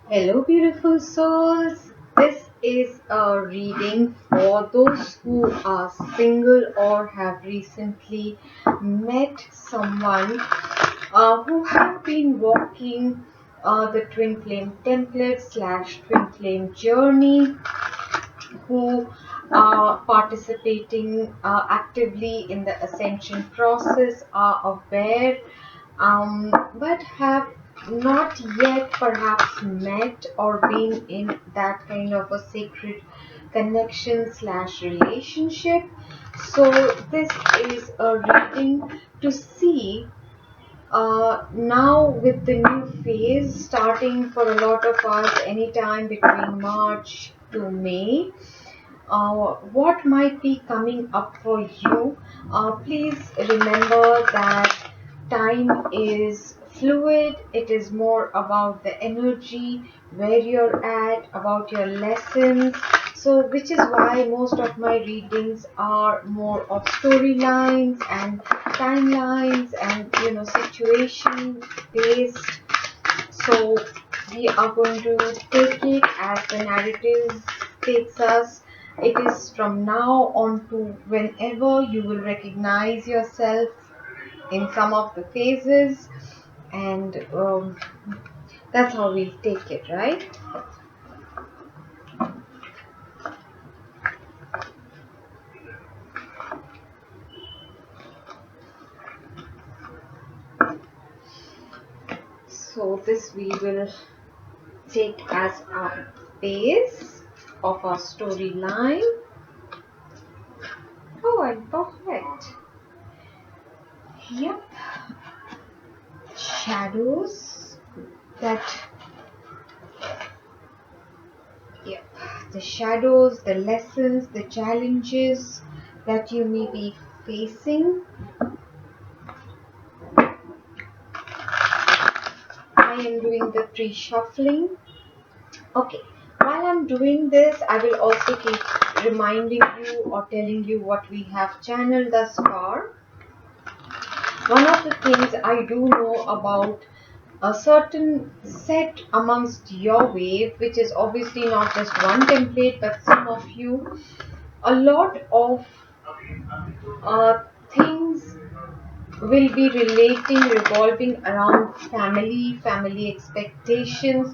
Hello, beautiful souls. This is a reading for those who are single or have recently met someone who have been walking the twin flame template slash twin flame journey, who are participating actively in the ascension process, are aware, but have not yet perhaps met or been in that kind of a sacred connection slash relationship. So this is a reading to see now with the new phase starting for a lot of us anytime between March to May, what might be coming up for you. Please remember that time is fluid. It is more about the energy, where you're at, about your lessons. So, which is why most of my readings are more of storylines and timelines and situation based. So we are going to take it as the narrative takes us. It is from now on to whenever you will recognize yourself in some of the phases, and that's how we'll take it, right? So this we will take as our base of our storyline. Oh, and perfect. Yep. Shadows that Yep, the shadows, the lessons, the challenges that you may be facing. I am doing the pre-shuffling. Okay, while I'm doing this, I will also keep reminding you or telling you what we have channeled thus far. One of the things I do know about a certain set amongst your wave, which is obviously not just one template, but some of you, a lot of things will be revolving around family expectations,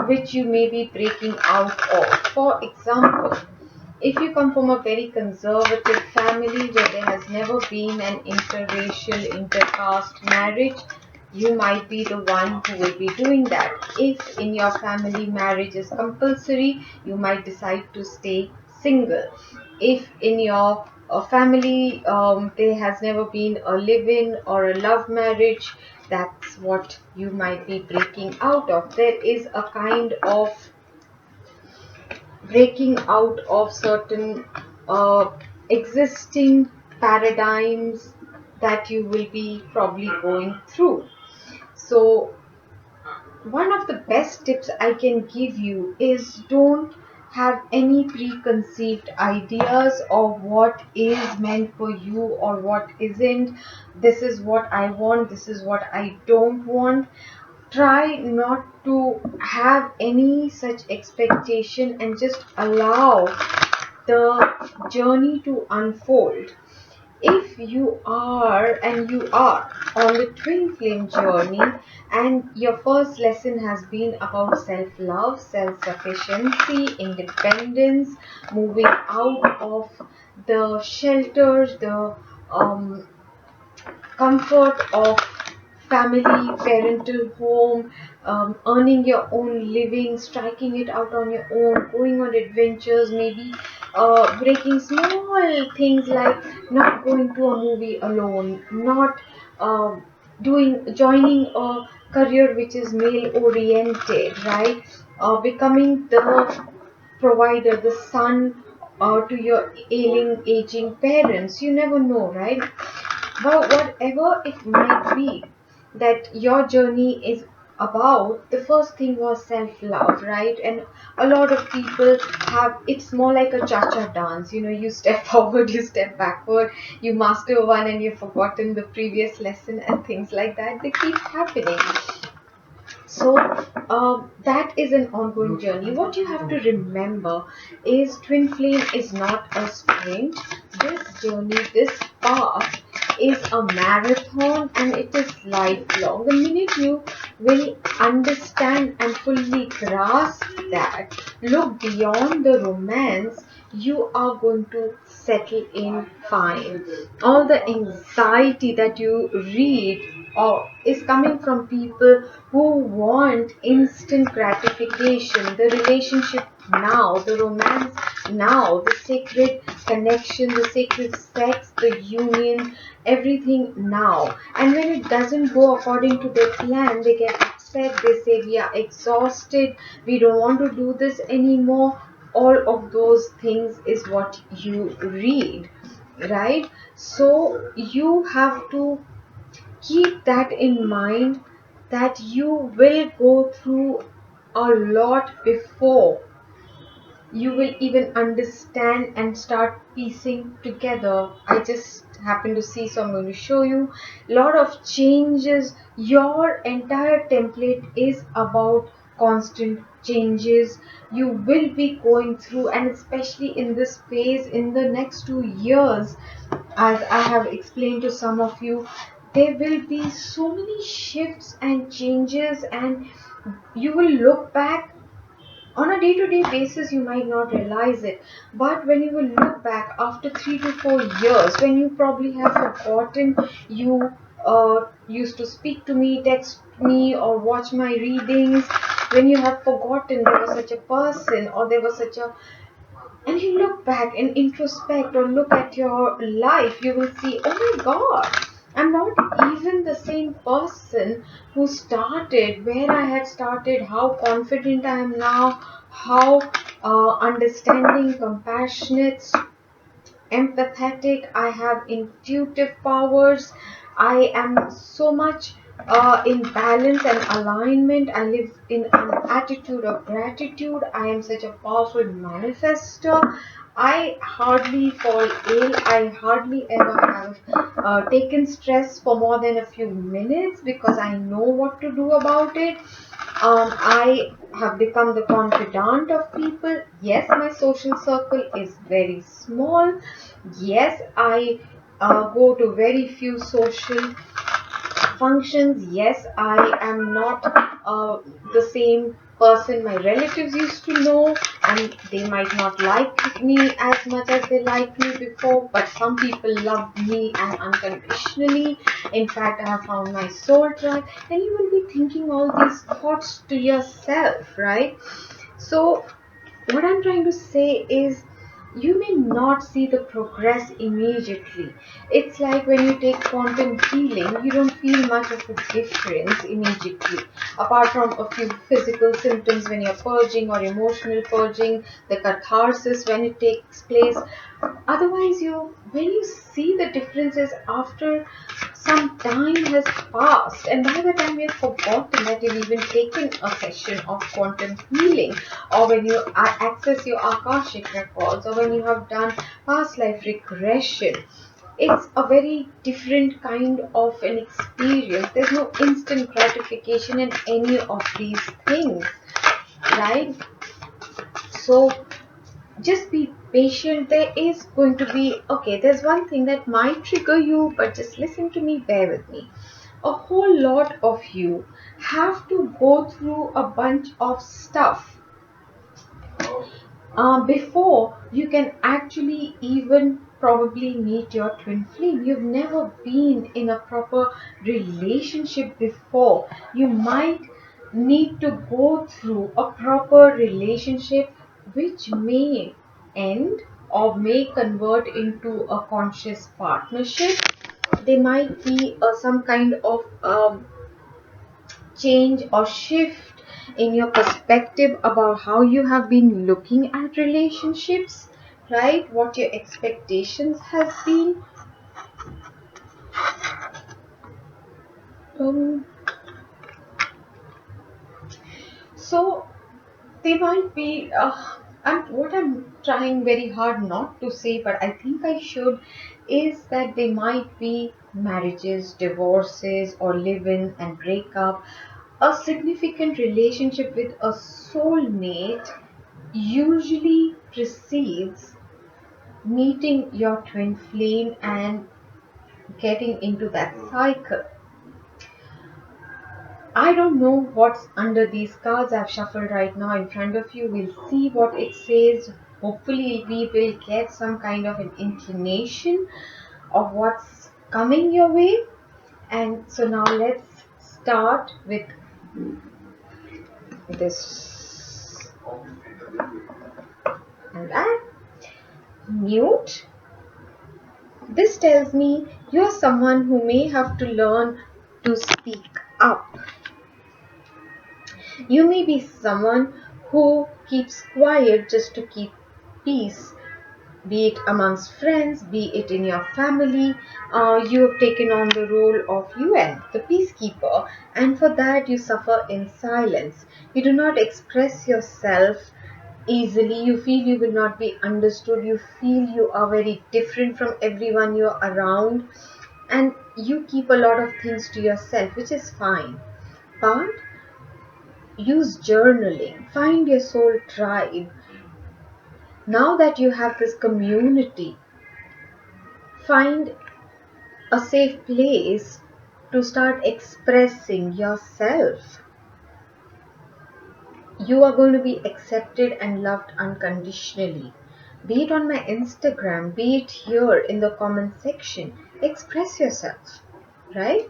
which you may be breaking out of. For example, if you come from a very conservative family where there has never been an interracial, intercaste marriage, you might be the one who will be doing that. If in your family marriage is compulsory, you might decide to stay single. If in your family there has never been a live-in or a love marriage, that's what you might be breaking out of. There is a kind of breaking out of certain existing paradigms that you will be probably going through. So one of the best tips I can give you is don't have any preconceived ideas of what is meant for you or what isn't. This is what I want, this is what I don't want. Try not to have any such expectation and just allow the journey to unfold. If you are and you are on the twin flame journey and your first lesson has been about self-love, self-sufficiency, independence, moving out of the shelters, the um, comfort of family, parental home, earning your own living, striking it out on your own, going on adventures, maybe breaking small things like not going to a movie alone, not joining a career which is male oriented, right? Becoming the provider, the son to your aging parents. You never know, right? But whatever it might be that your journey is about, the first thing was self-love, right? And a lot of people have, it's more like a cha-cha dance. You step forward, you step backward, you master one and you've forgotten the previous lesson and things like that. They keep happening. So that is an ongoing journey. What you have to remember is twin flame is not a sprint. This journey, this path is a marathon and it is lifelong. The minute you will understand and fully grasp that, look beyond the romance, you are going to settle in fine. All the anxiety that you read or is coming from people who want instant gratification, the relationship now, the romance now, the sacred connection, the sacred sex, the union, everything now. And when it doesn't go according to their plan, they get upset, they say we are exhausted, we don't want to do this anymore. All of those things is what you read, right? So you have to keep that in mind, that you will go through a lot before you will even understand and start piecing together. I just happen to see, so I'm going to show you a lot of changes. Your entire template is about constant changes. You will be going through, and especially in this phase in the next 2 years, as I have explained to some of you, there will be so many shifts and changes, and you will look back on a day-to-day basis. You might not realize it, but when you will look back after 3 to 4 years, when you probably have forgotten, you used to speak to me, text me, or watch my readings, when you have forgotten there was such a person or there was such a, and you look back and introspect or look at your life, you will see, oh my god, I'm not even the same person who started where I had started, how confident I am now, how understanding, compassionate, empathetic, I have intuitive powers, I am so much in balance and alignment, I live in an attitude of gratitude, I am such a powerful manifester, I hardly fall ill, I hardly ever have taken stress for more than a few minutes because I know what to do about it. I have become the confidant of people. Yes, my social circle is very small. Yes, I go to very few social functions. Yes, I am not the same person my relatives used to know, and they might not like me as much as they liked me before, but some people love me and unconditionally. In fact, I have found my soul tribe, and you will be thinking all these thoughts to yourself, right? So what I'm trying to say is, you may not see the progress immediately. It's like when you take quantum healing, you don't feel much of a difference immediately, apart from a few physical symptoms when you're purging or emotional purging, the catharsis when it takes place. Otherwise, when you see the differences after some time has passed, and by the time you've forgotten that you've even taken a session of quantum healing, or when you access your akashic records, or when you have done past life regression, it's a very different kind of an experience. There's no instant gratification in any of these things, right? So just be patient. There is going to be, okay, there's one thing that might trigger you, but just listen to me, bear with me. A whole lot of you have to go through a bunch of stuff before you can actually even probably meet your twin flame. You've never been in a proper relationship before. You might need to go through a proper relationship which may end or may convert into a conscious partnership. There might be some kind of change or shift in your perspective about how you have been looking at relationships, right? What your expectations has been. Um, so they might be, and what I'm trying very hard not to say, but I think I should, is that they might be marriages, divorces, or live in and break up. A significant relationship with a soulmate usually precedes meeting your twin flame and getting into that cycle. I don't know what's under these cards I've shuffled right now in front of you. We'll see what it says. Hopefully, we will get some kind of an inclination of what's coming your way. And so now let's start with this and that. Mute. This tells me you're someone who may have to learn to speak up. You may be someone who keeps quiet just to keep peace, be it amongst friends, be it in your family. You have taken on the role of UN, the peacekeeper, and for that you suffer in silence. You do not express yourself easily. You feel you will not be understood. You feel you are very different from everyone you're around, and you keep a lot of things to yourself, which is fine. But use journaling, find your soul tribe. Now that you have this community, find a safe place to start expressing yourself. You are going to be accepted and loved unconditionally. Be it on my Instagram, be it here in the comment section. Express yourself, right?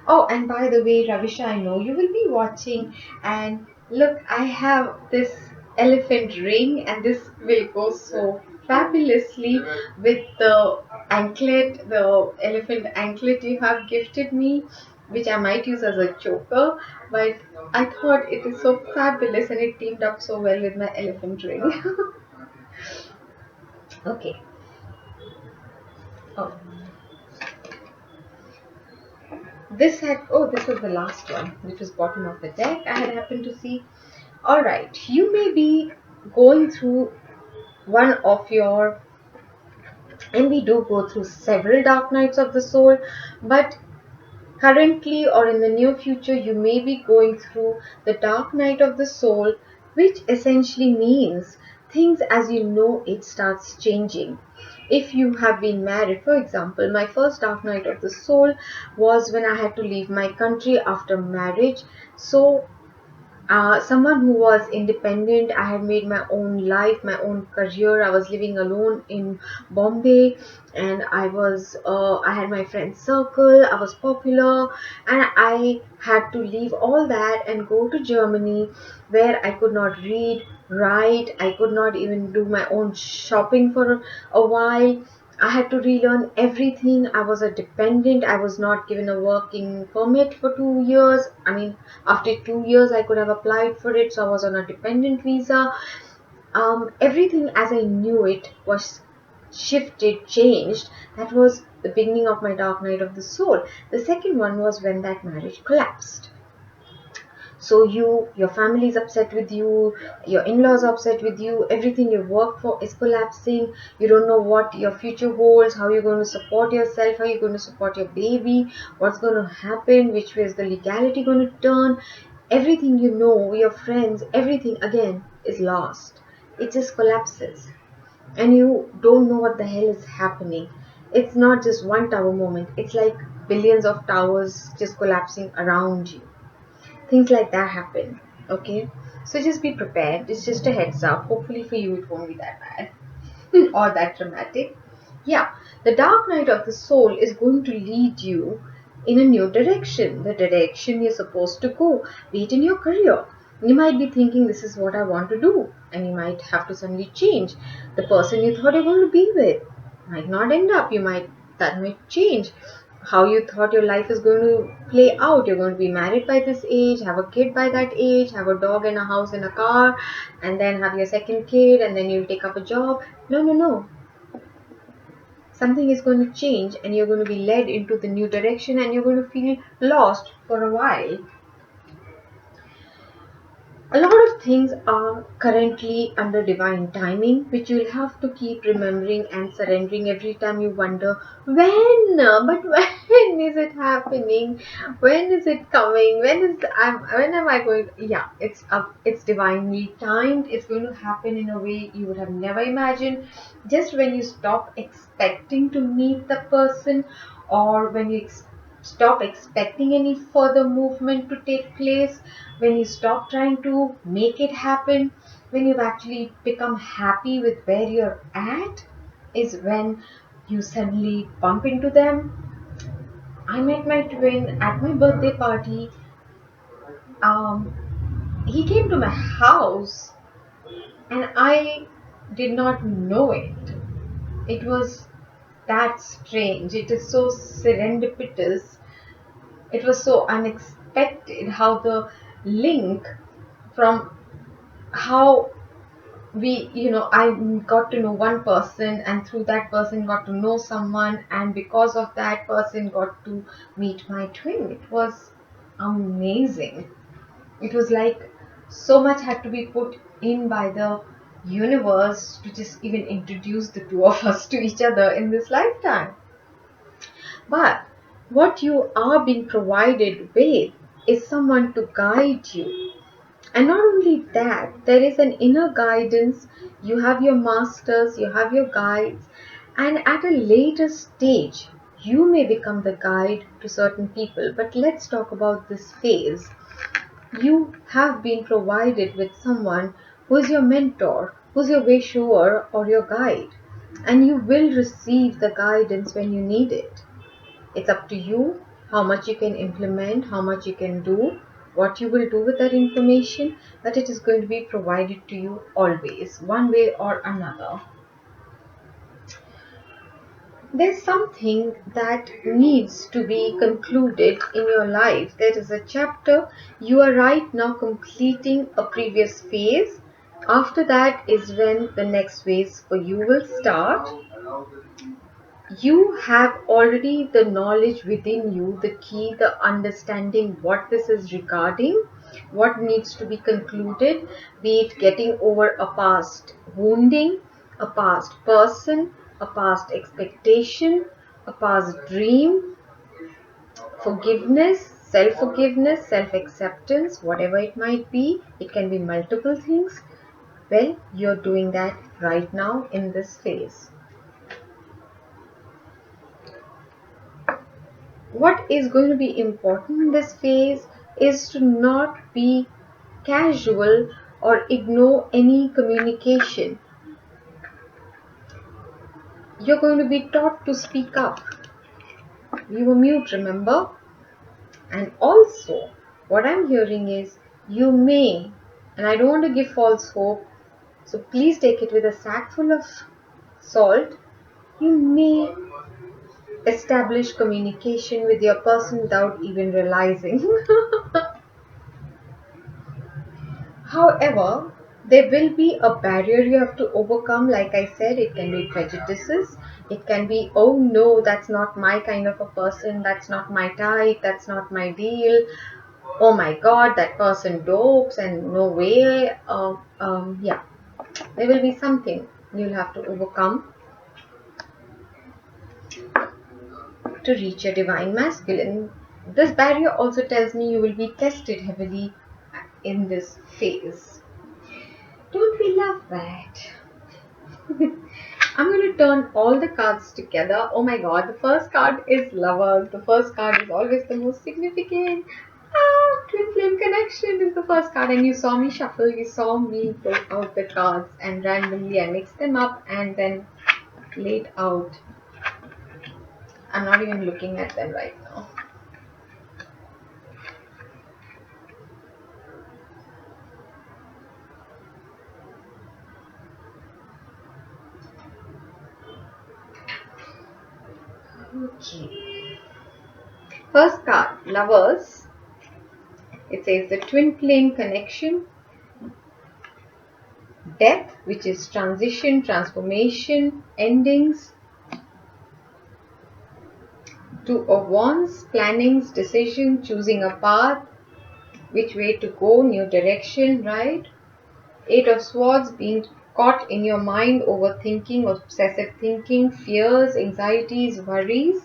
Oh, and by the way, Ravisha, I know you will be watching. And look, I have this elephant ring, and this will go so fabulously with the anklet, the elephant anklet you have gifted me, which I might use as a choker. But I thought it is so fabulous, and it teamed up so well with my elephant ring. Okay. Oh, this was the last one, which was bottom of the deck. I had happened to see. All right, you may be going through one of your, and we do go through several dark nights of the soul, but currently or in the near future, you may be going through the dark night of the soul, which essentially means things as you know it starts changing. If you have been married, for example, my first dark night of the soul was when I had to leave my country after marriage. So someone who was independent. I had made my own life, my own career. I was living alone in Bombay, and I had my friend circle. I was popular, and I had to leave all that and go to Germany, where I could not read, write. I could not even do my own shopping for a while. I had to relearn everything. I was a dependent. I was not given a working permit for 2 years. I mean, after 2 years, I could have applied for it, so I was on a dependent visa. Everything as I knew it was shifted, changed. That was the beginning of my dark night of the soul. The second one was when that marriage collapsed. So your family is upset with you, your in-laws are upset with you, everything you work for is collapsing. You don't know what your future holds, how you're going to support yourself, how you're going to support your baby, what's going to happen, which way is the legality going to turn. Everything you know, your friends, everything again is lost. It just collapses. And you don't know what the hell is happening. It's not just one tower moment, it's like billions of towers just collapsing around you. Things like that happen. Okay, so just be prepared. It's just a heads up. Hopefully for you it won't be that bad or that dramatic. Yeah, the dark night of the soul is going to lead you in a new direction, the direction you're supposed to go, be it in your career. You might be thinking, this is what I want to do, and you might have to suddenly change. The person you thought you're going to be with might not end up. That might change. How you thought your life is going to play out. You're going to be married by this age, have a kid by that age, have a dog and a house and a car, and then have your second kid, and then you'll take up a job. No, no, no. Something is going to change, and you're going to be led into the new direction, and you're going to feel lost for a while. A lot of of things are currently under divine timing, which you'll have to keep remembering and surrendering every time you wonder when, but when is it happening? When is it coming? When am I going? Yeah, it's up. It's divinely timed. It's going to happen in a way you would have never imagined. Just when you stop expecting to meet the person, or when you stop expecting any further movement to take place, when you stop trying to make it happen, when you've actually become happy with where you're at, is when you suddenly bump into them. I met my twin at my birthday party. He came to my house and I did not know it. It was that strange. It is so serendipitous. It was so unexpected how the link from how I got to know one person, and through that person got to know someone, and because of that person got to meet my twin. It was amazing. It was like so much had to be put in by the universe to just even introduce the two of us to each other in this lifetime. But what you are being provided with is someone to guide you. And not only that, there is an inner guidance. You have your masters, you have your guides, and at a later stage, you may become the guide to certain people. But let's talk about this phase. You have been provided with someone who is your mentor, who's your way shower or your guide, and you will receive the guidance when you need it. It's up to you how much you can implement, how much you can do, what you will do with that information, but it is going to be provided to you always, one way or another. There's something that needs to be concluded in your life. There is a chapter you are right now completing a previous phase. After that is when the next phase for you will start. You have already the knowledge within you, the key, the understanding what this is regarding, what needs to be concluded, be it getting over a past wounding, a past person, a past expectation, a past dream, forgiveness, self-forgiveness, self-acceptance, whatever it might be. It can be multiple things. Well, you're doing that right now in this phase. What is going to be important in this phase is to not be casual or ignore any communication. You're going to be taught to speak up. You were mute, remember? And also, what I'm hearing is you may, and I don't want to give false hope, so please take it with a sack full of salt. You may establish communication with your person without even realizing. However, there will be a barrier you have to overcome. Like I said, it can be prejudices. It can be, oh no, that's not my kind of a person. That's not my type. That's not my deal. Oh my god, that person dopes and no way. Yeah, there will be something you'll have to overcome to reach your divine masculine. This barrier also tells me you will be tested heavily in this phase. Don't we love that? I'm going to turn all the cards together. Oh my god, the first card is lovers. The first card is always the most significant. Twin flame connection is the first card, and you saw me shuffle, you saw me pull out the cards, and randomly I mixed them up and then laid out. I'm not even looking at them right now. Okay. First card, lovers. It says the twin flame connection. Death, which is transition, transformation, endings. Two of Wands, plannings, decision, choosing a path, which way to go, new direction, right? Eight of Swords, being caught in your mind, overthinking, obsessive thinking, fears, anxieties, worries.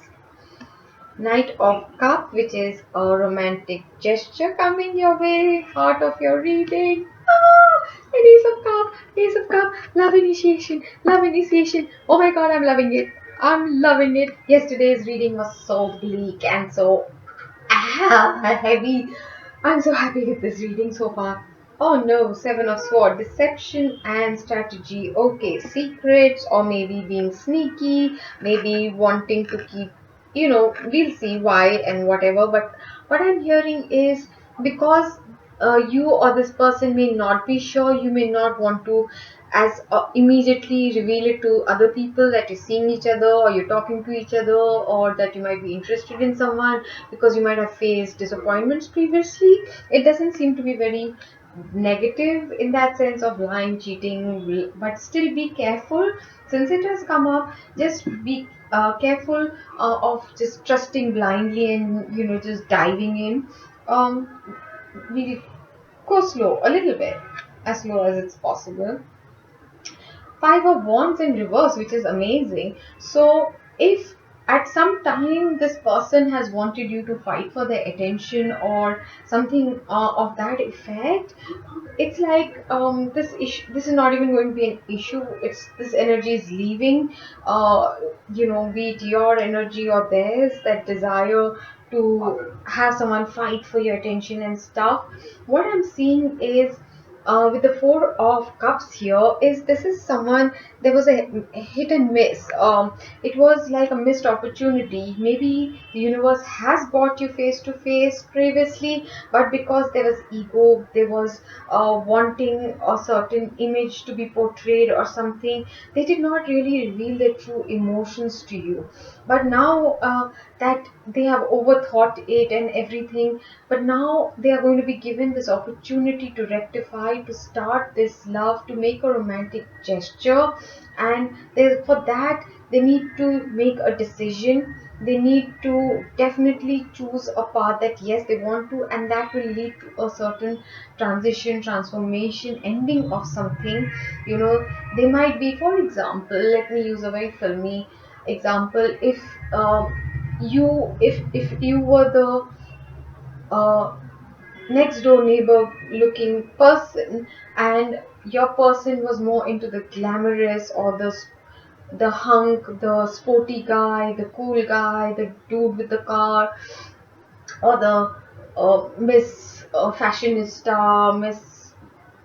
Knight of Cup, which is a romantic gesture coming your way, heart of your reading. Ace of Cup, Ace of Cup, love initiation, love initiation. Oh my god, I'm loving it. I'm loving it. Yesterday's reading was so bleak and so heavy. I'm so happy with this reading so far. Oh no, Seven of Swords, deception and strategy. Okay, secrets or maybe being sneaky, maybe wanting to keep, we'll see why and whatever. But what I'm hearing is because you or this person may not be sure, you may not want to as immediately reveal it to other people that you're seeing each other or you're talking to each other or that you might be interested in someone because you might have faced disappointments previously. It doesn't seem to be very negative in that sense of lying, cheating, but still be careful since it has come up. Just be careful of just trusting blindly and just diving in. We go slow a little bit, as slow as it's possible. Five of Wands in reverse, which is amazing. So if at some time this person has wanted you to fight for their attention or something of that effect, it's like this issue, this is not even going to be an issue. It's this energy is leaving, uh, be it your energy or theirs, that desire to have someone fight for your attention and stuff. What I'm seeing is with the Four of Cups here is this is someone, there was a hit and miss. It was like a missed opportunity. Maybe the universe has brought you face to face previously, but because there was ego, there was wanting a certain image to be portrayed or something, they did not really reveal their true emotions to you. But now that they have overthought it and everything, but now they are going to be given this opportunity to rectify, to start this love, to make a romantic gesture, and for that they need to make a decision. They need to definitely choose a path that yes they want to, and that will lead to a certain transition, transformation, ending of something. They might be, for example, let me use a very filmy example. If if you were the uh, next door neighbor looking person, and your person was more into the glamorous or the hunk, the sporty guy, the cool guy, the dude with the car, or the Miss Fashionista, Miss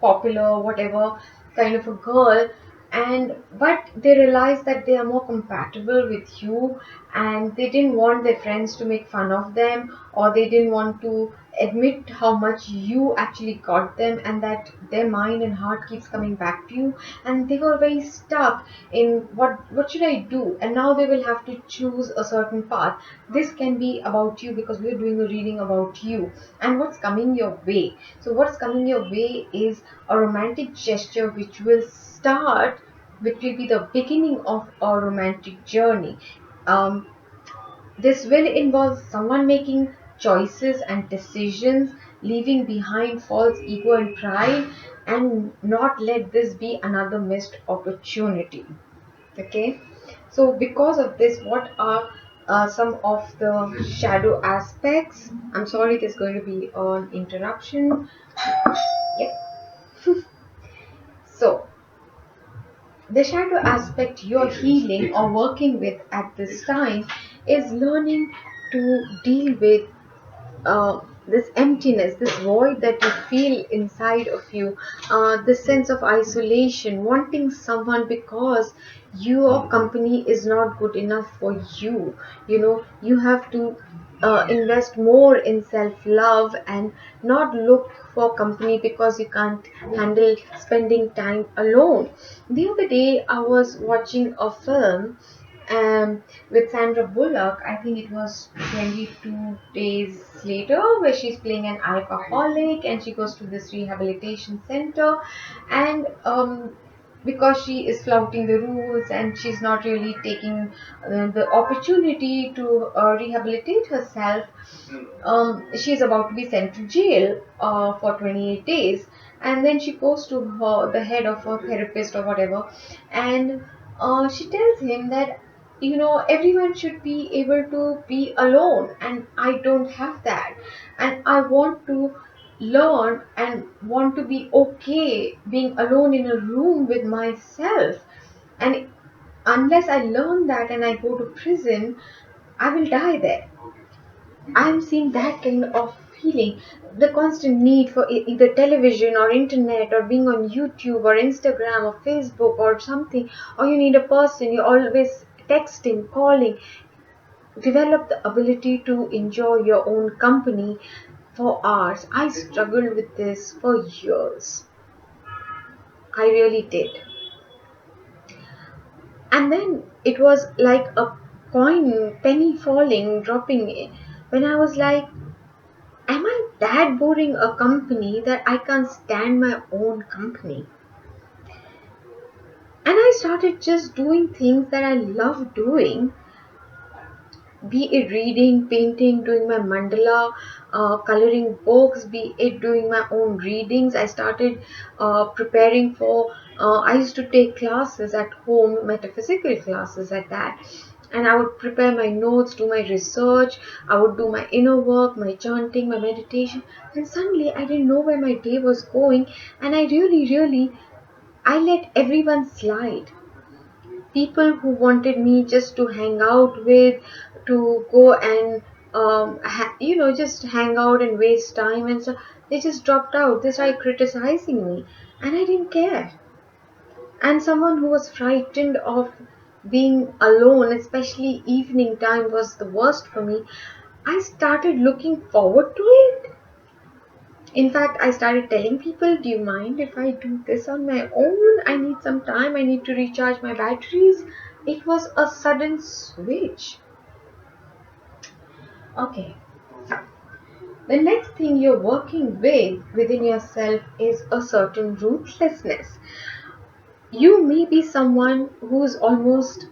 Popular, whatever kind of a girl. And but they realized that they are more compatible with you, and they didn't want their friends to make fun of them, or they didn't want to admit how much you actually got them, and that their mind and heart keeps coming back to you, and they were very stuck in what should I do, and now they will have to choose a certain path. This can be about you because we're doing a reading about you and what's coming your way. So what's coming your way is a romantic gesture which will be the beginning of a romantic journey. um, this will involve someone making choices and decisions, leaving behind false ego and pride, and not let this be another missed opportunity. Okay, so because of this, what are some of the shadow aspects? I'm sorry, there's going to be an interruption. Yep. So the shadow aspect you're healing or working with at this time is learning to deal with this emptiness, this void that you feel inside of you, this sense of isolation, wanting someone because your company is not good enough for you. You have to invest more in self love and not look for company because you can't handle spending time alone. The other day, I was watching a film with Sandra Bullock. I think it was 22 days later, where she's playing an alcoholic and she goes to this rehabilitation center, and because she is flouting the rules and she's not really taking the opportunity to rehabilitate herself, she's about to be sent to jail for 28 days. And then she goes to the head of her therapist or whatever, and she tells him that everyone should be able to be alone, and I don't have that, and I want to learn and want to be okay being alone in a room with myself. And unless I learn that and I go to prison, I will die there. I'm seeing that kind of feeling. The constant need for either television or internet or being on YouTube or Instagram or Facebook or something, or you need a person, you're always texting, calling. Develop the ability to enjoy your own company for hours. I struggled with this for years. I really did. And then it was like a penny falling, dropping it. When I was like, am I that boring a company that I can't stand my own company? And I started just doing things that I love doing, be it reading, painting, doing my mandala, coloring books, be it doing my own readings. I started preparing for, I used to take classes at home, metaphysical classes at that. And I would prepare my notes, do my research, I would do my inner work, my chanting, my meditation. And suddenly I didn't know where my day was going, and I really, I let everyone slide. People who wanted me just to hang out with, to go and just hang out and waste time and so they just dropped out. They started criticizing me, and I didn't care. And someone who was frightened of being alone, especially evening time, was the worst for me. I started looking forward to it. In fact, I started telling people, do you mind if I do this on my own? I need some time. I need to recharge my batteries. It was a sudden switch. Okay. The next thing you're working with within yourself is a certain ruthlessness. You may be someone who's almost,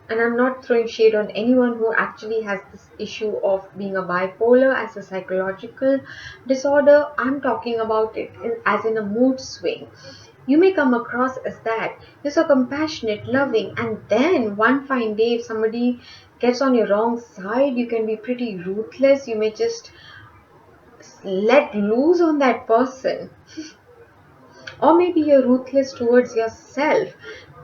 and I'm not throwing shade on anyone who actually has this issue of being a bipolar as a psychological disorder. I'm talking about it as in a mood swing. You may come across as that. You're so compassionate, loving, and then one fine day, if somebody gets on your wrong side, you can be pretty ruthless. You may just let loose on that person. Or maybe you're ruthless towards yourself,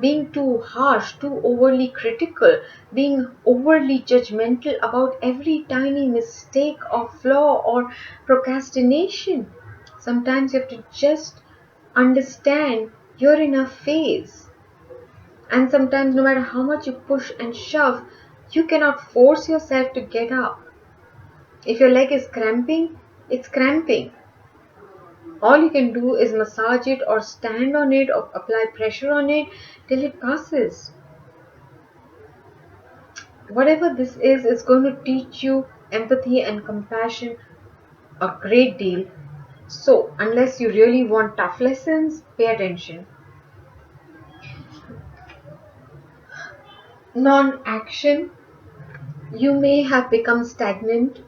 being too harsh, too overly critical, being overly judgmental about every tiny mistake or flaw or procrastination. Sometimes you have to just understand you're in a phase. And sometimes, no matter how much you push and shove, you cannot force yourself to get up. If your leg is cramping, it's cramping. All you can do is massage it or stand on it or apply pressure on it till it passes. Whatever this is going to teach you empathy and compassion a great deal. So, unless you really want tough lessons, pay attention. Non-action. You may have become stagnant,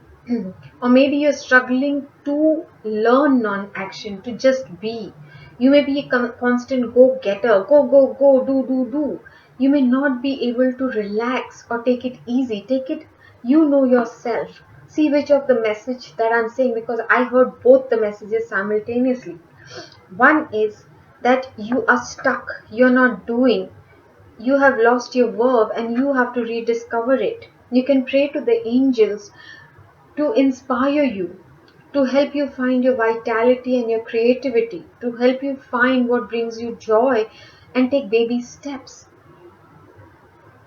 or maybe you're struggling to learn non-action, to just be. You may be a constant go-getter, go, do. You may not be able to relax or take it easy. Take it, you know yourself. See which of the message that I'm saying, because I heard both the messages simultaneously. One is that you are stuck, you're not doing, you have lost your verb and you have to rediscover it. You can pray to the angels to inspire you, to help you find your vitality and your creativity, to help you find what brings you joy and take baby steps.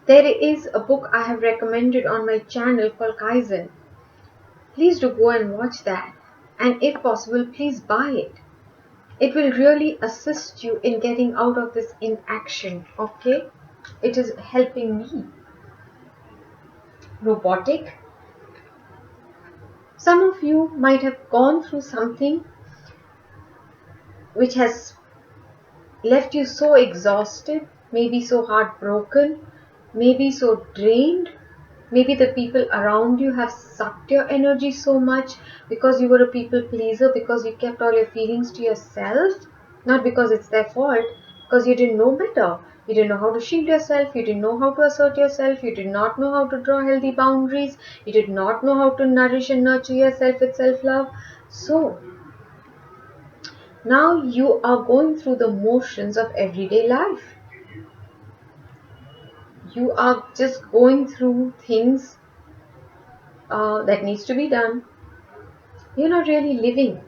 There is a book I have recommended on my channel called Kaizen. Please do go and watch that. And if possible, please buy it. It will really assist you in getting out of this inaction, okay? It is helping me. Robotic. Some of you might have gone through something which has left you so exhausted, maybe so heartbroken, maybe so drained. Maybe the people around you have sucked your energy so much because you were a people pleaser, because you kept all your feelings to yourself. Not because it's their fault, because you didn't know better. You didn't know how to shield yourself, you didn't know how to assert yourself, you did not know how to draw healthy boundaries, you did not know how to nourish and nurture yourself with self love. So, now you are going through the motions of everyday life. You are just going through things that needs to be done. You're not really living.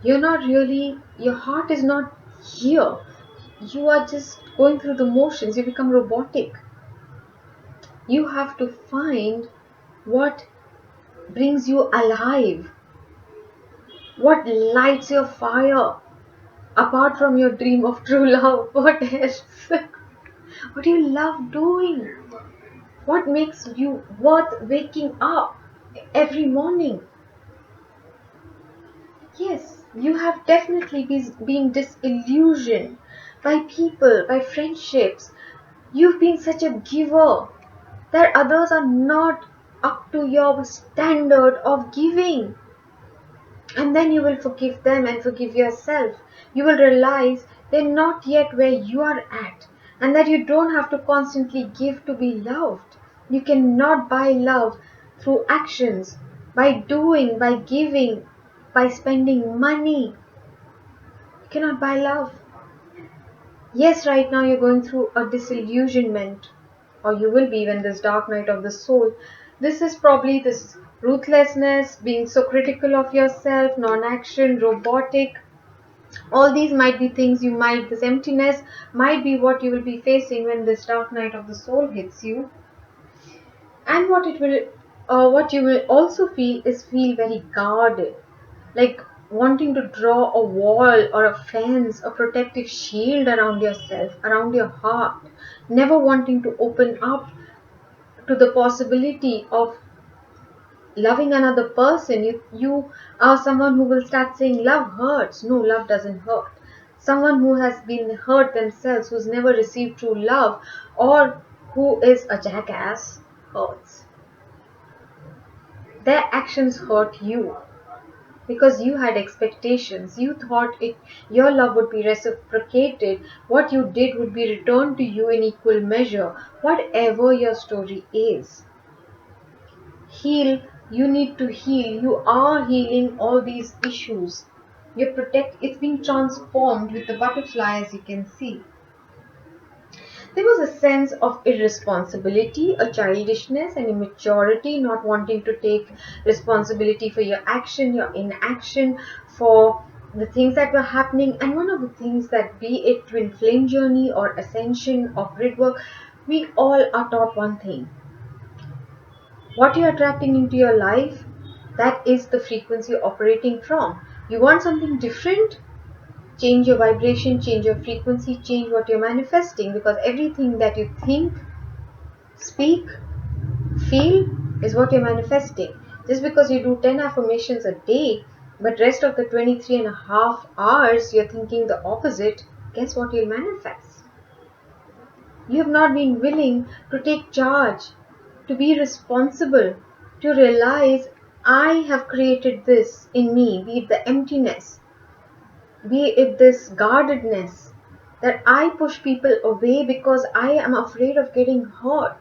You're not really, your heart is not here. You are just going through the motions. You become robotic. You have to find what brings you alive, what lights your fire, apart from your dream of true love. What else? What do you love doing? What makes you worth waking up every morning? Yes, you have definitely been disillusioned by people, by friendships. You've been such a giver that others are not up to your standard of giving. And then you will forgive them and forgive yourself. You will realize they're not yet where you are at, and that you don't have to constantly give to be loved. You cannot buy love through actions, by doing, by giving, by spending money. You cannot buy love. Yes, right now you're going through a disillusionment, or you will be when this dark night of the soul. This is probably this ruthlessness, being so critical of yourself, non action, robotic. All these might be things this emptiness might be what you will be facing when this dark night of the soul hits you. And what you will also feel very guarded, like wanting to draw a wall or a fence, a protective shield around yourself, around your heart, never wanting to open up to the possibility of loving another person. You are someone who will start saying love hurts. No, love doesn't hurt. Someone who has been hurt themselves, who's never received true love, or who is a jackass, hurts. Their actions hurt you because you had expectations. You thought your love would be reciprocated. What you did would be returned to you in equal measure. Whatever your story is, heal. You need to heal. You are healing all these issues. It's being transformed with the butterfly, as you can see. There was a sense of irresponsibility, a childishness, and immaturity, not wanting to take responsibility for your action, your inaction, for the things that were happening. And one of the things that, be it twin flame journey or ascension or grid work, we all are taught one thing: what you're attracting into your life, that is the frequency you're operating from. You want something different? Change your vibration, change your frequency, change what you're manifesting, because everything that you think, speak, feel is what you're manifesting. Just because you do 10 affirmations a day, but rest of the 23 and a half hours you're thinking the opposite, guess what you'll manifest? You have not been willing to take charge, to be responsible, to realize I have created this in me, be it the emptiness, be it this guardedness, that I push people away because I am afraid of getting hurt.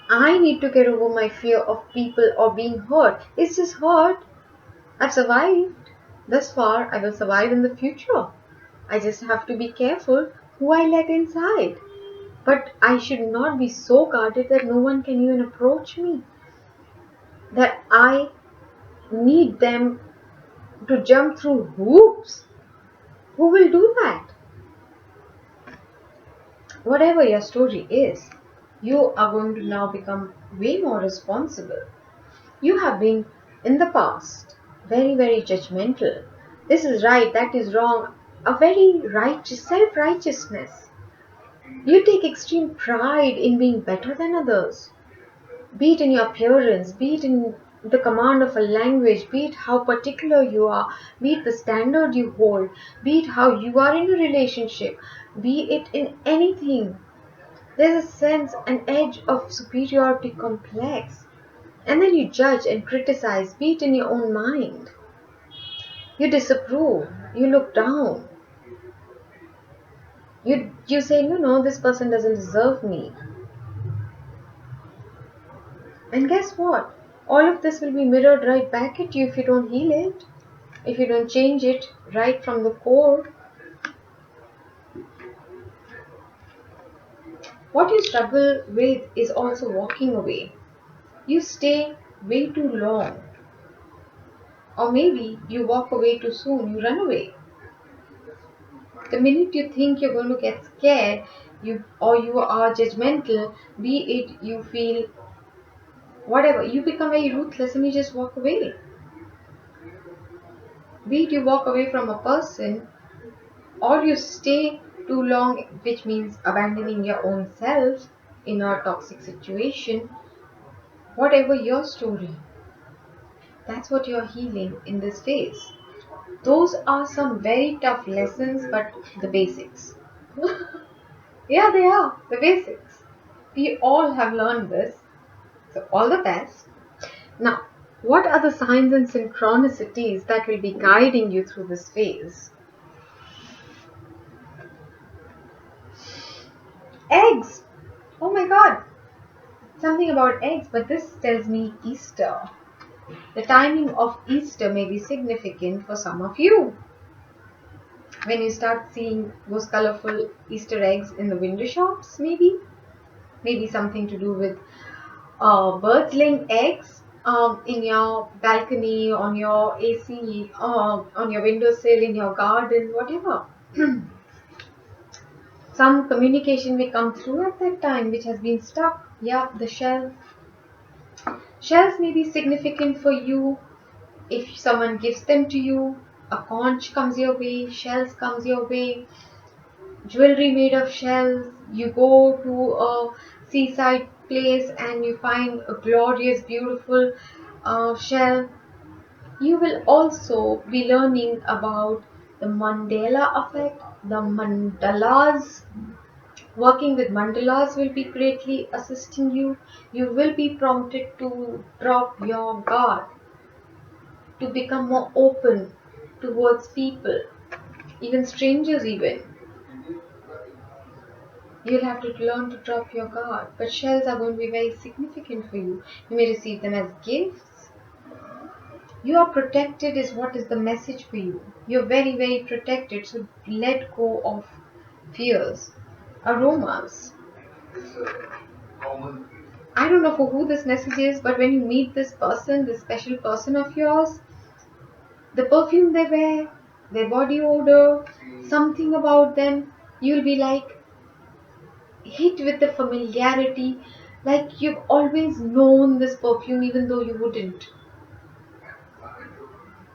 I need to get over my fear of people or being hurt. It's just hurt. I've survived thus far. I will survive in the future. I just have to be careful who I let inside. But I should not be so guarded that no one can even approach me. That I need them to jump through hoops. Who will do that? Whatever your story is, you are going to now become way more responsible. You have been in the past very, very judgmental. This is right, that is wrong. A very righteous self-righteousness. You take extreme pride in being better than others. Be it in your appearance, be it in the command of a language, be it how particular you are, be it the standard you hold, be it how you are in a relationship, be it in anything. There's a sense, an edge of superiority complex. And then you judge and criticize, be it in your own mind. You disapprove, you look down. You say, no, this person doesn't deserve me. And guess what? All of this will be mirrored right back at you if you don't heal it, if you don't change it right from the core. What you struggle with is also walking away. You stay way too long, or maybe you walk away too soon, you run away. The minute you think you're going to get scared, you are judgmental, be it you feel whatever, you become very ruthless and you just walk away. Be it you walk away from a person or you stay too long, which means abandoning your own self in a toxic situation, whatever your story, that's what you're healing in this phase. Those are some very tough lessons, but the basics. Yeah, they are the basics. We all have learned this. So, all the best. Now, what are the signs and synchronicities that will be guiding you through this phase? Eggs! Oh my god! Something about eggs, but this tells me Easter. The timing of Easter may be significant for some of you. When you start seeing those colorful Easter eggs in the window shops, maybe something to do with birds laying eggs in your balcony, on your AC, on your windowsill, in your garden, whatever. Some communication may come through at that time which has been stuck. Yeah, the shell. Shells may be significant for you if someone gives them to you. A conch comes your way, shells comes your way, jewelry made of shells. You go to a seaside place and you find a glorious, beautiful shell. You will also be learning about the Mandela effect, the mandalas. Working with mandalas will be greatly assisting you. You will be prompted to drop your guard, to become more open towards people, even strangers even. You'll have to learn to drop your guard. But shells are going to be very significant for you. You may receive them as gifts. You are protected is what is the message for you. You're very, very protected. So let go of fears. Aromas. I don't know for who this message is, but when you meet this person, this special person of yours, the perfume they wear, their body odor, something about them, you'll be like hit with the familiarity, like you've always known this perfume even though you wouldn't.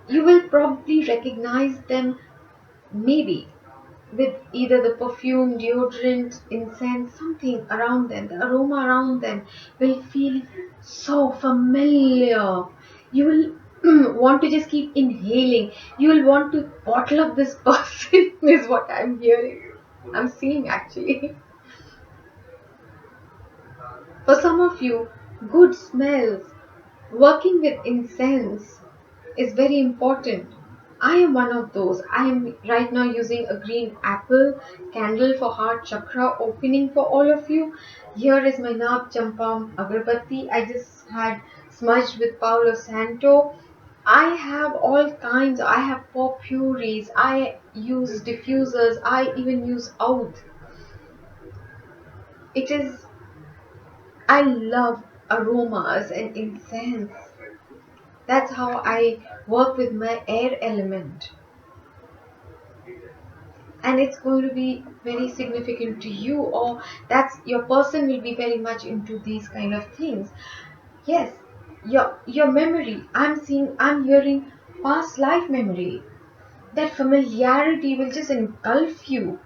You will probably recognize them, maybe with either the perfume, deodorant, incense, something around them, the aroma around them will feel so familiar. You will want to just keep inhaling. You will want to bottle up this person, is what I'm hearing. I'm seeing actually. For some of you, good smells, working with incense is very important. I am one of those. I am right now using a green apple candle for heart chakra opening for all of you. Here is my Nab Champam agarbatti. I just had smudged with Paulo Santo. I have all kinds. I have potpourris. I use diffusers. I even use oud. It is. I love aromas and incense. That's how I work with my air element. And it's going to be very significant to you, or that's your person will be very much into these kind of things. Yes, your memory. I'm hearing past life memory. That familiarity will just engulf you.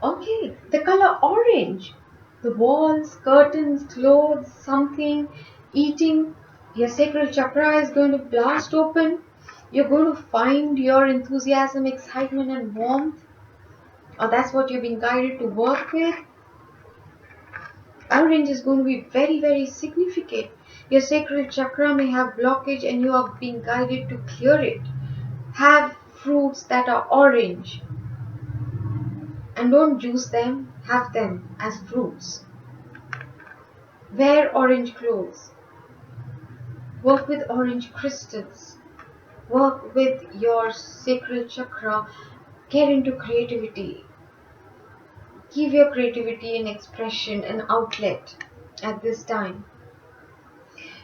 Okay, the color orange. The walls, curtains, clothes, something, eating. Your sacral chakra is going to blast open. You're going to find your enthusiasm, excitement, and warmth. Or that's what you're being guided to work with. Orange is going to be very, very significant. Your sacral chakra may have blockage and you are being guided to clear it. Have fruits that are orange. And don't juice them, have them as fruits. Wear orange clothes. Work with orange crystals. Work with your sacral chakra. Get into creativity. Give your creativity an expression, an outlet at this time.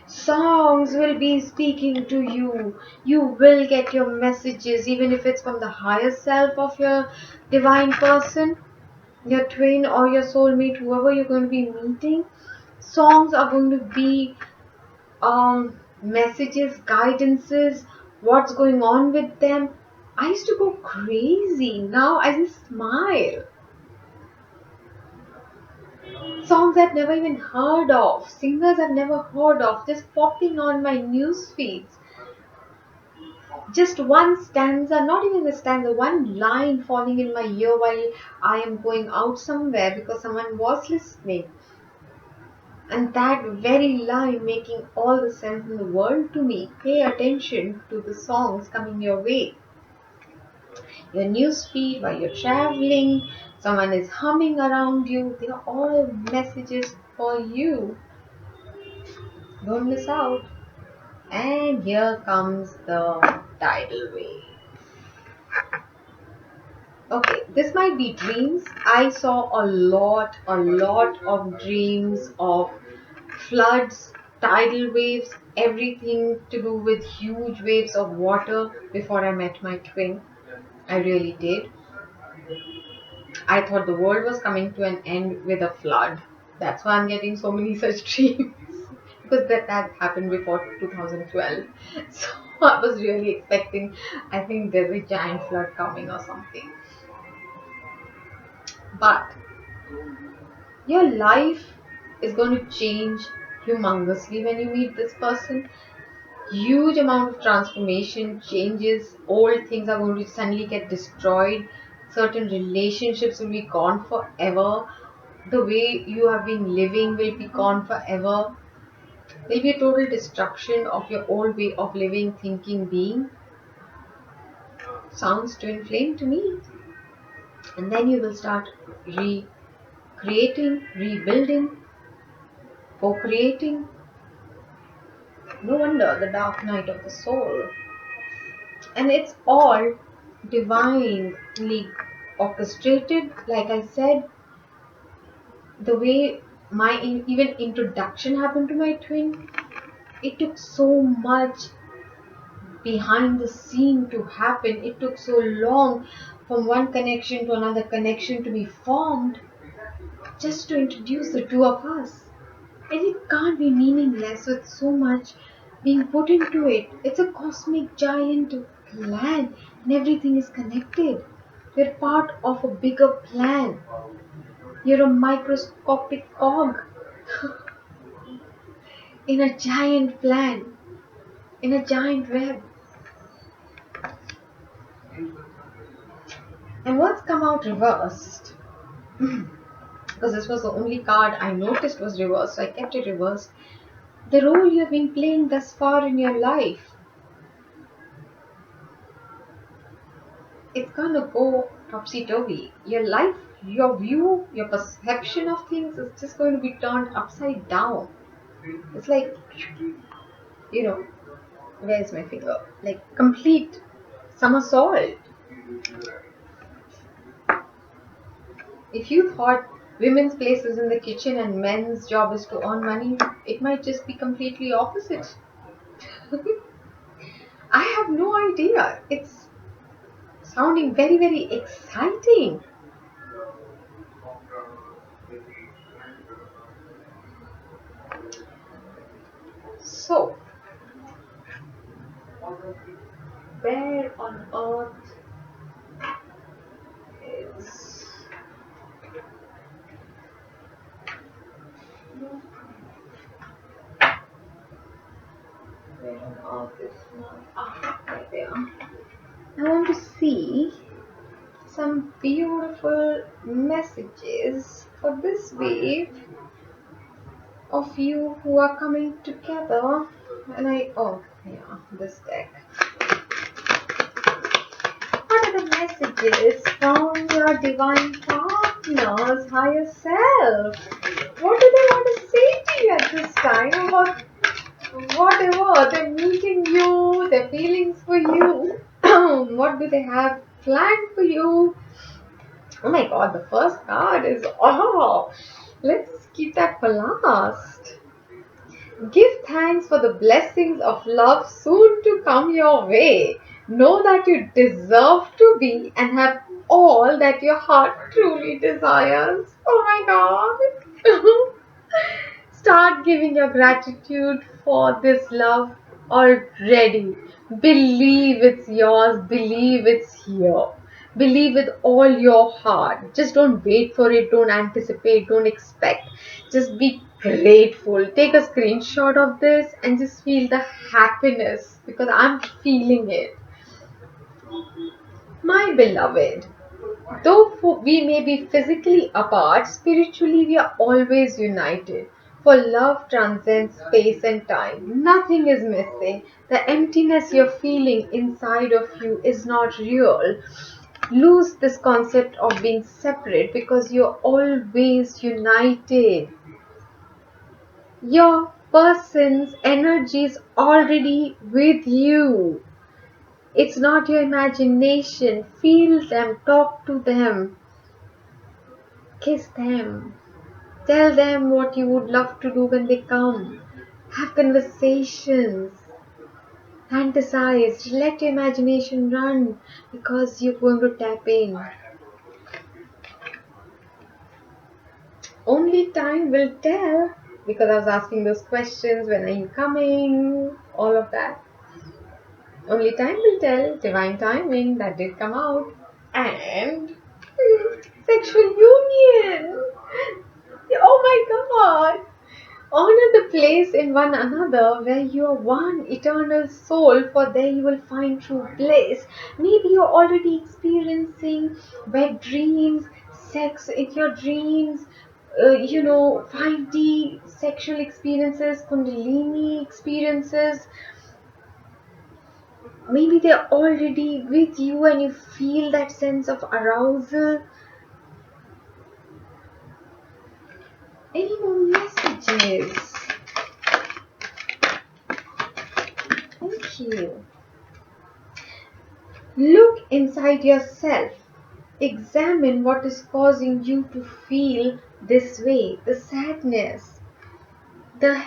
Songs will be speaking to you. You will get your messages, even if it's from the higher self of your divine person, your twin or your soulmate, whoever you're going to be meeting. Songs are going to be messages, guidances, what's going on with them. I used to go crazy. Now I just smile. Songs I've never even heard of, singers I've never heard of, just popping on my news feeds. Just one stanza, not even a stanza, one line falling in my ear while I am going out somewhere because someone was listening. And that very line making all the sense in the world to me. Pay attention to the songs coming your way. Your news feed while you're traveling, someone is humming around you. They are all messages for you. Don't miss out. And here comes the tidal wave. Okay, this might be dreams. I saw a lot of dreams of floods, tidal waves, everything to do with huge waves of water before I met my twin. I really did. I thought the world was coming to an end with a flood. That's why I'm getting so many such dreams. Because that happened before 2012. So I was really expecting, I think there's a giant flood coming or something. But your life is going to change humongously when you meet this person. Huge amount of transformation, changes, old things are going to suddenly get destroyed. Certain relationships will be gone forever. The way you have been living will be gone forever. There will be a total destruction of your old way of living, thinking, being. Sounds twin flame to me. And then you will start recreating, rebuilding, co-creating. No wonder the dark night of the soul. And it's all divinely orchestrated. Like I said, the way my even introduction happened to my twin, it took so much behind the scene to happen. It took so long from one connection to another connection to be formed just to introduce the two of us. And it can't be meaningless with so much being put into it. It's a cosmic giant plan and everything is connected. You're part of a bigger plan. You're a microscopic cog in a giant plan, in a giant web. And what's come out reversed? Because this was the only card I noticed was reversed, so I kept it reversed. The role you have been playing thus far in your life, it's gonna go topsy-turvy. Your life, your view, your perception of things is just going to be turned upside down. It's like, where's my finger? Like complete somersault. If you thought women's place is in the kitchen and men's job is to earn money, it might just be completely opposite. I have no idea. It's sounding very, very exciting. So, where on earth is where on earth is right there. I want to see some beautiful messages for this wave of you who are coming together. And this deck. What are the messages from your divine partner's higher self? What do they want to say to you at this time about whatever? They're meeting you, their feelings for you. What do they have planned for you? Oh my god, the first card is oh, let's keep that for last. Give thanks for the blessings of love soon to come your way. Know that you deserve to be and have all that your heart truly desires. Oh my god. Start giving your gratitude for this love already. Believe it's yours. Believe it's here. Believe with all your heart. Just don't wait for it. Don't anticipate. Don't expect. Just be grateful. Take a screenshot of this and just feel the happiness because I'm feeling it. My beloved, though we may be physically apart, spiritually we are always united. For love transcends space and time. Nothing is missing. The emptiness you're feeling inside of you is not real. Lose this concept of being separate because you're always united. Your person's energy is already with you. It's not your imagination. Feel them, talk to them, kiss them. Tell them what you would love to do when they come. Have conversations. Fantasize. Let your imagination run because you're going to tap in. Only time will tell because I was asking those questions. When are you coming? All of that. Only time will tell. Divine timing that did come out. And sexual union. Oh my god. Honor the place in one another where you are one eternal soul, for there you will find true bliss. Maybe you're already experiencing wet dreams, sex in your dreams, 5D sexual experiences, Kundalini experiences. Maybe they're already with you and you feel that sense of arousal. Any more messages? Thank you. Look inside yourself. Examine what is causing you to feel this way. The sadness, the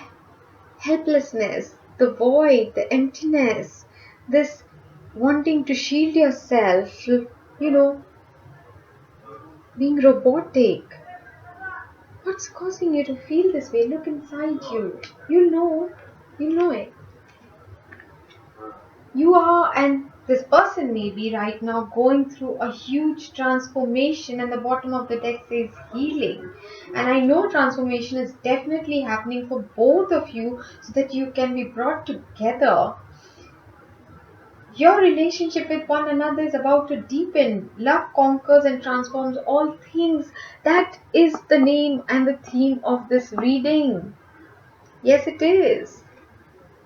helplessness, the void, the emptiness, this wanting to shield yourself, being robotic. What's causing you to feel this way? Look inside you. You know it. You are, and this person may be right now going through a huge transformation, and the bottom of the deck says healing. And I know transformation is definitely happening for both of you so that you can be brought together. Your relationship with one another is about to deepen. Love conquers and transforms all things. That is the name and the theme of this reading. Yes, it is.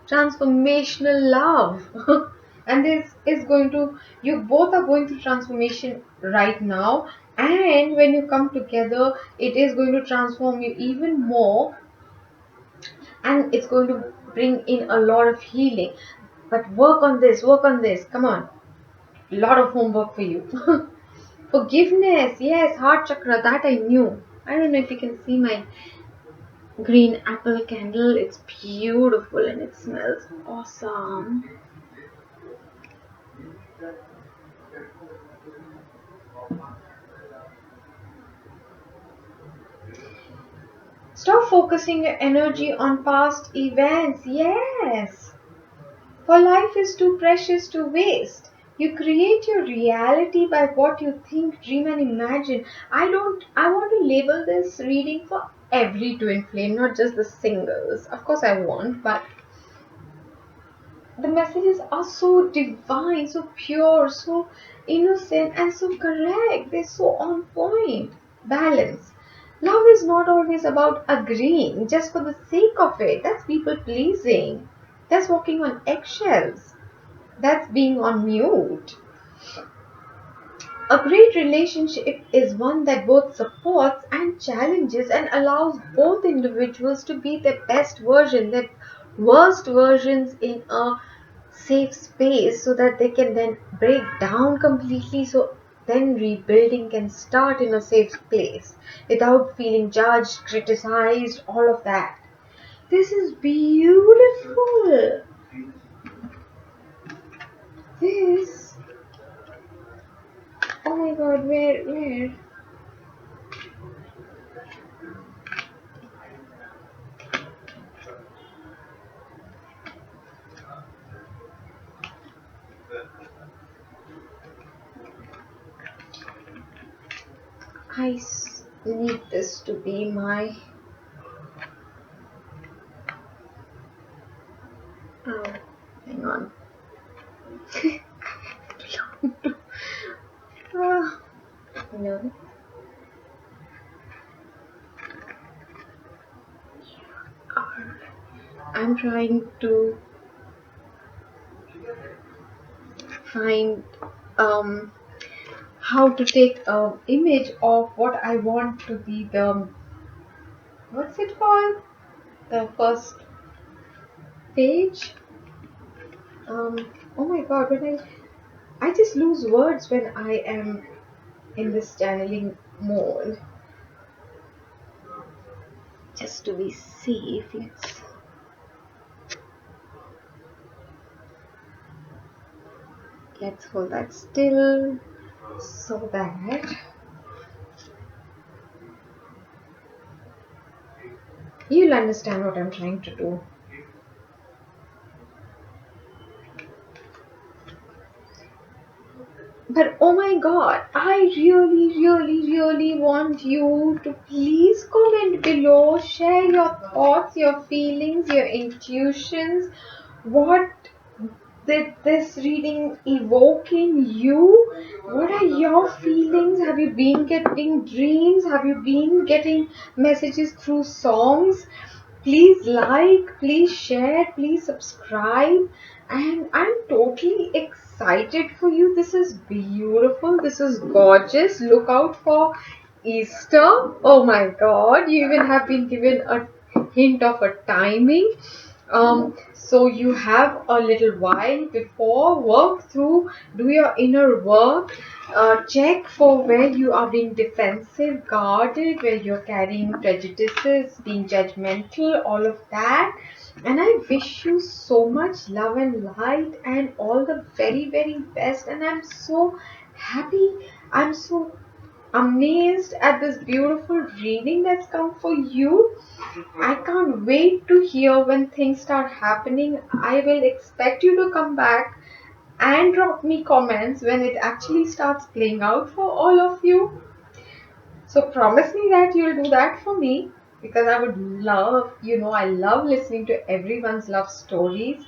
Transformational love. And this is going to, you both are going through transformation right now. And when you come together, it is going to transform you even more. And it's going to bring in a lot of healing. But work on this, Come on. A lot of homework for you. Forgiveness, yes, heart chakra, that I knew. I don't know if you can see my green apple candle. It's beautiful and it smells awesome. Stop focusing your energy on past events. Yes. For life is too precious to waste. You create your reality by what you think, dream, and imagine. I want to label this reading for every twin flame, not just the singles. Of course, I won't, but the messages are so divine, so pure, so innocent, and so correct. They're so on point. Balance. Love is not always about agreeing just for the sake of it. That's people pleasing. That's walking on eggshells. That's being on mute. A great relationship is one that both supports and challenges and allows both individuals to be their best version, their worst versions in a safe space so that they can then break down completely, so then rebuilding can start in a safe place without feeling judged, criticized, all of that. This is beautiful. This, oh my god, where? Need this to be my. Oh, hang on. Ah, no. I'm trying to find how to take a image of what I want to be the, what's it called? The first page. Oh my god, when I just lose words when I am in this channeling mode. Just to be safe, let's hold that still so that you'll understand what I'm trying to do. But oh my god, I really want you to please comment below, share your thoughts, your feelings, your intuitions. What did this reading evoke in you? What are your feelings? Have you been getting dreams? Have you been getting messages through songs? Please like, please share, please subscribe. And I'm totally excited for you. This is beautiful. This is gorgeous. Look out for Easter. Oh my god, you even have been given a hint of a timing. So you have a little while before, work through, do your inner work, check for where you are being defensive, guarded, where you're carrying prejudices, being judgmental, all of that. And I wish you so much love and light and all the very best. And I'm so happy. I'm so amazed at this beautiful reading that's come for you. I can't wait to hear when things start happening. I will expect you to come back and drop me comments when it actually starts playing out for all of you. So promise me that you'll do that for me, because I would love, I love listening to everyone's love stories.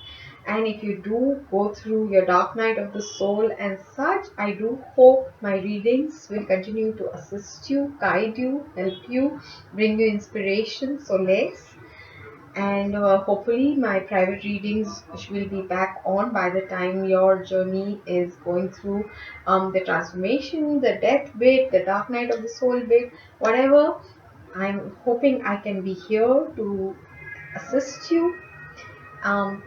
And if you do go through your dark night of the soul and such, I do hope my readings will continue to assist you, guide you, help you, bring you inspiration, solace. And hopefully my private readings will be back on by the time your journey is going through the transformation, the death bit, the dark night of the soul bit, whatever. I'm hoping I can be here to assist you.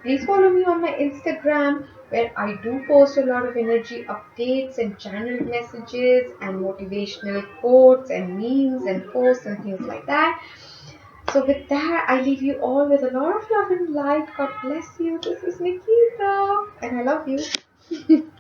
Please follow me on my Instagram, where I do post a lot of energy updates and channeled messages and motivational quotes and memes and posts and things like that. So with that, I leave you all with a lot of love and light. God bless you. This is Nikita, and I love you.